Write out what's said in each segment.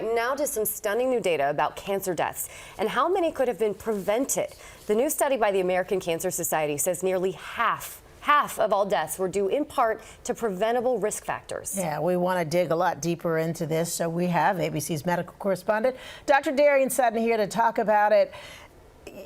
right, now to some stunning new data about cancer deaths and how many could have been prevented. The new study by the American Cancer Society says nearly half of all deaths were due in part to preventable risk factors. Yeah, we want to dig a lot deeper into this, so we have ABC's medical correspondent, Dr. Darian Sutton, here to talk about it.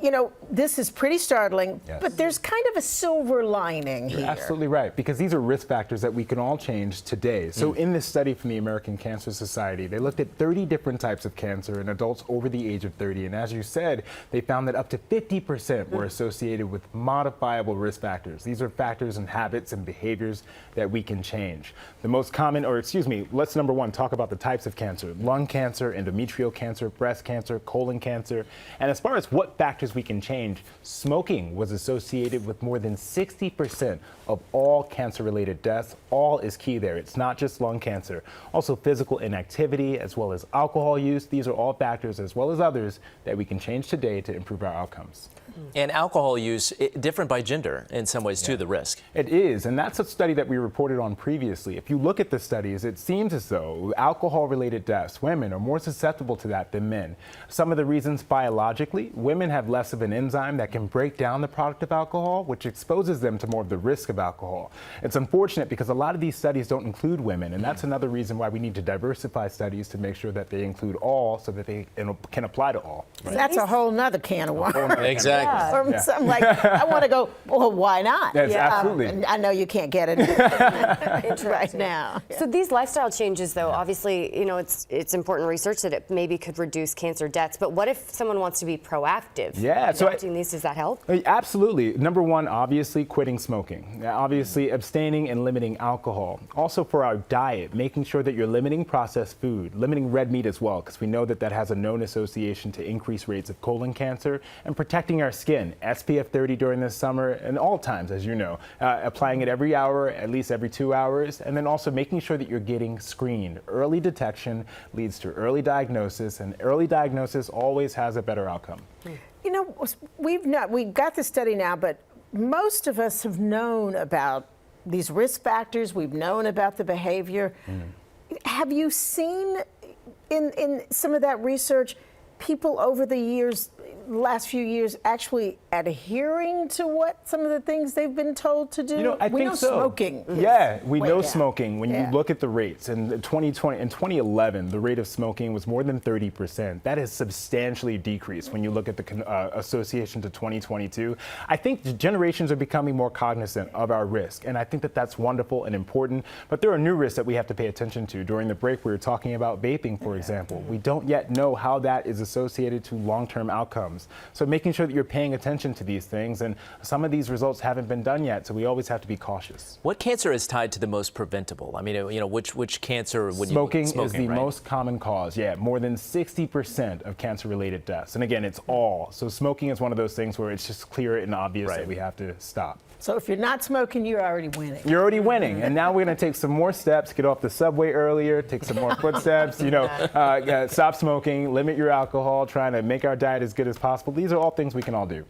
You know, this is pretty startling, yes, but there's kind of a silver lining here. You're absolutely right, because these are risk factors that we can all change today. So in this study from the American Cancer Society, they looked at 30 different types of cancer in adults over the age of 30. And as you said, they found that up to 50% were associated with modifiable risk factors. These are factors and habits and behaviors that we can change. The most common, or excuse me, let's number one talk about the types of cancer: lung cancer, endometrial cancer, breast cancer, colon cancer. And as far as what factors we can change, smoking was associated with more than 60% of all cancer-related deaths. All is key there. It's not just lung cancer. Also physical inactivity, as well as alcohol use. These are all factors, as well as others, that we can change today to improve our outcomes. And alcohol use, different by gender in some ways too, the risk. It is, and that's a study that we reported on previously. If you look at the studies, it seems as though alcohol-related deaths, women are more susceptible to that than men. Some of the reasons biologically, women have less of an enzyme that can break down the product of alcohol, which exposes them to more of the risk of alcohol. It's unfortunate because a lot of these studies don't include women, and that's another reason why we need to diversify studies to make sure that they include all, so that they can apply to all. Right? That's a whole nother can of worms. Exactly. Or something like, I want to go, well, why not? Yes, absolutely. And I know you can't get it right now. So these lifestyle changes, though, obviously, you know, it's important research that it maybe could reduce cancer deaths. But what if someone wants to be proactive? Yeah, so adopting these, does that help? Absolutely. Number one, obviously, quitting smoking. Obviously, abstaining and limiting alcohol. Also, for our diet, making sure that you're limiting processed food, limiting red meat as well, because we know that that has a known association to increased rates of colon cancer, and protecting our skin. SPF 30 during this summer and all times, as you know, applying it every hour, at least every 2 hours, and then also making sure that you're getting screened. Early detection leads to early diagnosis, and early diagnosis always has a better outcome. You know, we've got the study now, but most of us have known about these risk factors. We've known about the behavior. Have you seen in some of that research people over the years, last few years, actually adhering to what some of the things they've been told to do? You know, I we think know so. Smoking. Yeah, we know down. smoking. When you look at the rates, in 2011, the rate of smoking was more than 30%. That has substantially decreased when you look at the association to 2022. I think generations are becoming more cognizant of our risk, and I think that that's wonderful and important. But there are new risks that we have to pay attention to. During the break, we were talking about vaping, for example. We don't yet know how that is associated to long-term outcomes. So making sure that you're paying attention to these things, and some of these results haven't been done yet, so we always have to be cautious. What cancer is tied to the most preventable? I mean, you know, which cancer would you... Smoking is the right? most common cause. Yeah, more than 60% of cancer-related deaths. And again, it's all. So smoking is one of those things where it's just clear and obvious that we have to stop. So if you're not smoking, you're already winning. You're already winning. And now we're going to take some more steps, get off the subway earlier, take some more footsteps, you know, stop smoking, limit your alcohol, trying to make our diet as good as possible. These are all things we can all do.